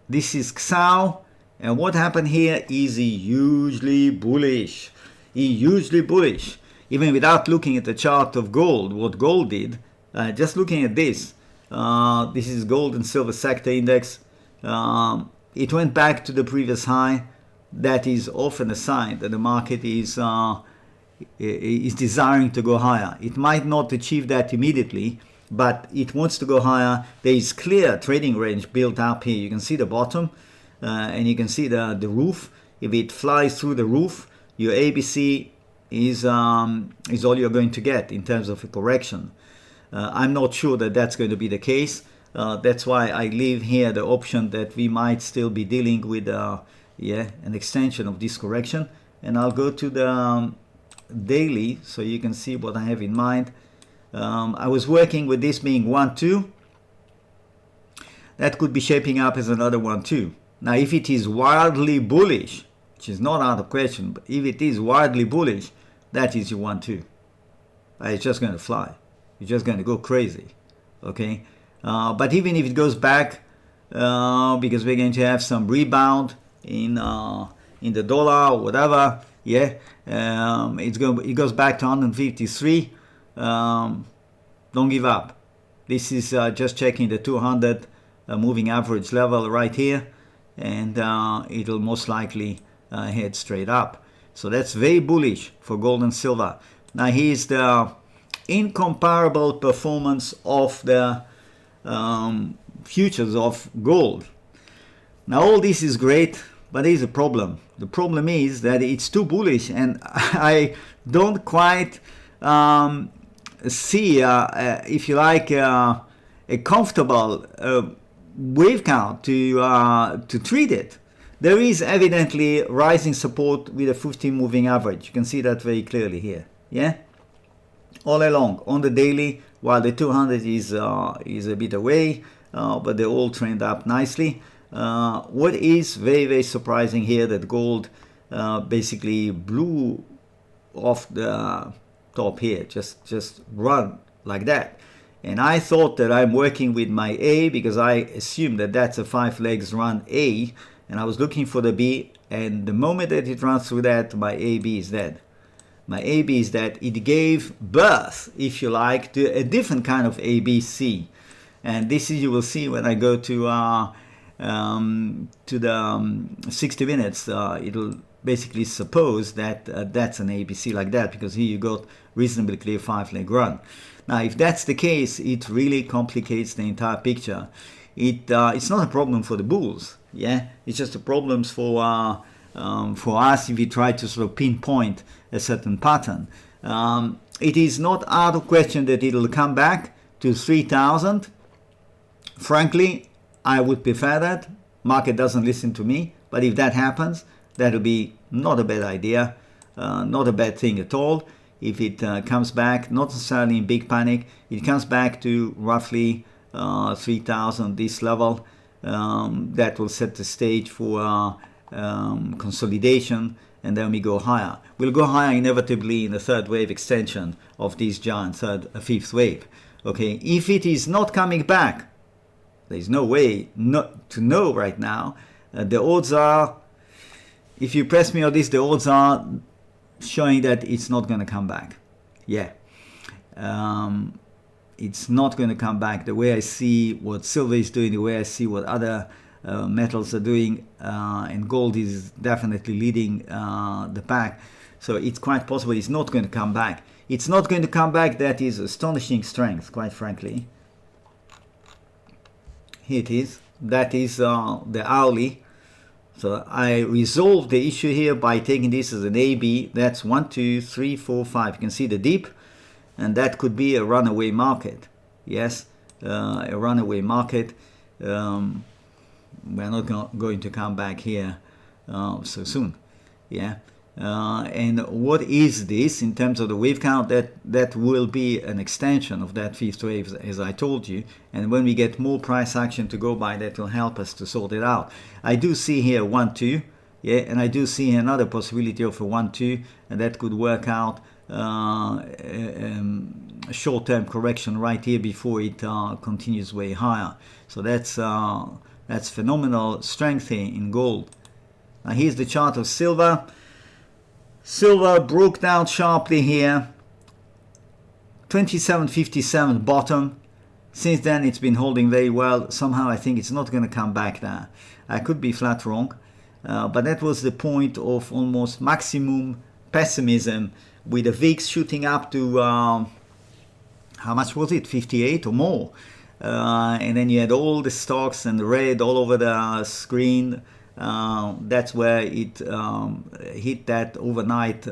This is XAU, and what happened here is hugely bullish. Hugely bullish. Even without looking at the chart of gold, what gold did, just looking at this, this is gold and silver sector index. It went back to the previous high. That is often a sign that the market is desiring to go higher. It might not achieve that immediately, but it wants to go higher. There is clear trading range built up here. You can see the bottom, and you can see the roof. If it flies through the roof, your ABC is all you're going to get in terms of a correction. I'm not sure that that's going to be the case. That's why I leave here the option that we might still be dealing with an extension of this correction. And I'll go to the daily so you can see what I have in mind. I was working with this being 1-2. That could be shaping up as another 1-2. Now if it is wildly bullish, which is not out of question, but if it is wildly bullish, that is your 1-2. It's just going to fly. It's just going to go crazy. Okay, but even if it goes back, because we're going to have some rebound in the dollar or whatever, it goes back to 153. Don't give up. This is just checking the 200 moving average level right here, and it'll most likely head straight up. So that's very bullish for gold and silver. Now here's the incomparable performance of the futures of gold. Now all this is great, but there's a problem. The problem is that it's too bullish, and I don't quite see, if you like, a comfortable wave count to treat it. There is evidently rising support with a 15 moving average. You can see that very clearly here. Yeah, all along on the daily, while the 200 is a bit away, but they all trend up nicely. What is very, very surprising here, that gold basically blew off the top here, just run like that. And I thought that I'm working with my A, because I assume that that's a 5 legs run A, and I was looking for the B, and the moment that it runs through that, my AB is dead. My AB is that it gave birth, if you like, to a different kind of ABC. And this is, you will see when I go to the 60 minutes, it'll basically suppose that that's an ABC like that, because here you got reasonably clear 5-leg run. Now if that's the case, it really complicates the entire picture. It's not a problem for the bulls, yeah, it's just a problem for us if we try to sort of pinpoint a certain pattern. It is not out of question that it'll come back to 3,000. Frankly, I would prefer that. Market doesn't listen to me, but if that happens, that'll be not a bad idea, not a bad thing at all. If it comes back, not necessarily in big panic, it comes back to roughly 3,000, this level, that will set the stage for consolidation, and then we go higher. We'll go higher inevitably in the third wave extension of this giant fifth wave. Okay, if it is not coming back, there's no way not to know right now. The odds are, if you press me on this, the odds are showing that it's not going to come back. Yeah, it's not going to come back. The way I see what silver is doing, the way I see what other metals are doing, and gold is definitely leading the pack. So it's quite possible it's not going to come back. It's not going to come back. That is astonishing strength, quite frankly. Here it is. That is the hourly. So I resolved the issue here by taking this as an AB. That's 1, 2, 3, 4, 5. You can see the dip, and that could be a runaway market. Yes, a runaway market. We're not going to come back here so soon. Yeah. And what is this in terms of the wave count? That will be an extension of that fifth wave, as I told you, and when we get more price action to go by, that will help us to sort it out. I do see here 1, 2, yeah, and I do see another possibility of a 1, 2, and that could work out a short-term correction right here before it continues way higher. So that's That's phenomenal strength here in gold. Now here's the chart of silver. Silver broke down sharply here. 27.57 bottom. Since then it's been holding very well. Somehow I think it's not going to come back there. I could be flat wrong. But that was the point of almost maximum pessimism, with the VIX shooting up to, how much was it, 58 or more. And then you had all the stocks and the red all over the screen. That's where it hit that overnight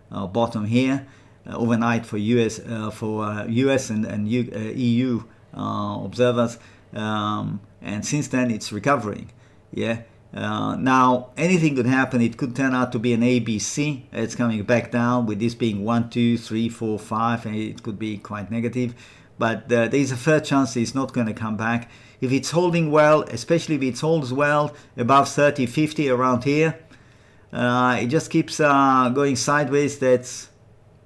bottom here. Overnight for US and EU observers, and since then it's recovering. Yeah. Now anything could happen. It could turn out to be an ABC. It's coming back down, with this being 1, 2, 3, 4, 5, and it could be quite negative. But there is a fair chance it's not going to come back. If it's holding well, especially if it holds well above 30, 50 around here, it just keeps going sideways. That's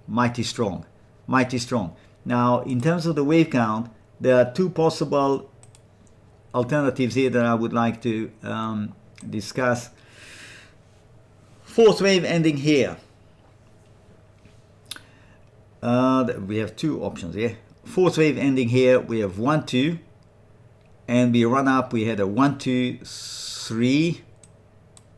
mighty strong, mighty strong. Now in terms of the wave count, there are two possible alternatives here that I would like to discuss. Fourth wave ending here. We have two options here. Fourth wave ending here, we have 1, 2, and we run up. We had a 1, 2, 3,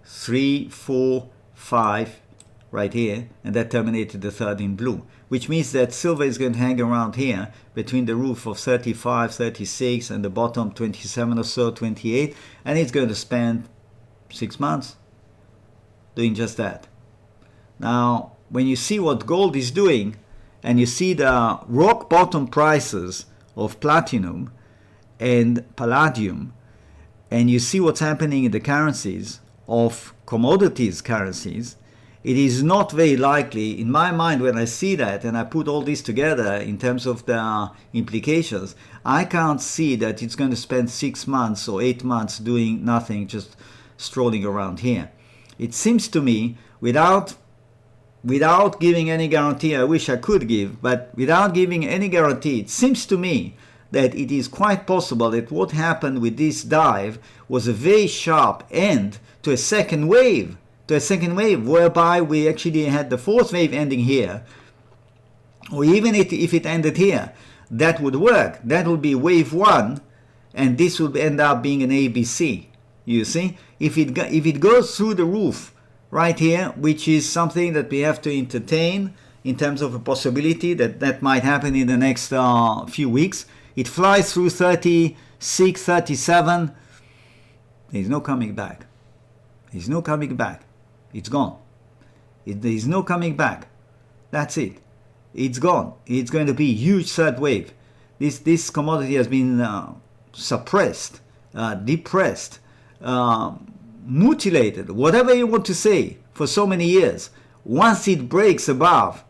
3, 4, 5 right here, and that terminated the third in blue, which means that silver is going to hang around here between the roof of 35, 36 and the bottom 27 or so, 28, and it's going to spend 6 months doing just that. Now when you see what gold is doing, and you see the rock bottom prices of platinum and palladium, and you see what's happening in the currencies of commodities currencies, it is not very likely, in my mind, when I see that and I put all this together in terms of the implications, I can't see that it's going to spend 6 months or 8 months doing nothing, just strolling around here. It seems to me, without giving any guarantee, I wish I could give, but without giving any guarantee, it seems to me that it is quite possible that what happened with this dive was a very sharp end to a second wave, whereby we actually had the fourth wave ending here, or even if it ended here, that would work. That would be wave 1, and this would end up being an ABC. You see, if it goes through the roof right here, which is something that we have to entertain in terms of a possibility that might happen in the next few weeks. It flies through 36, 37. There's no coming back. There's no coming back. It's gone. There's no coming back. That's it. It's gone. It's going to be a huge third wave. This commodity has been suppressed, depressed, mutilated, whatever you want to say, for so many years. Once it breaks above,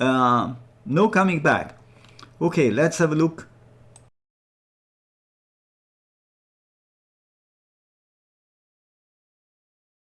no coming back. Okay, let's have a look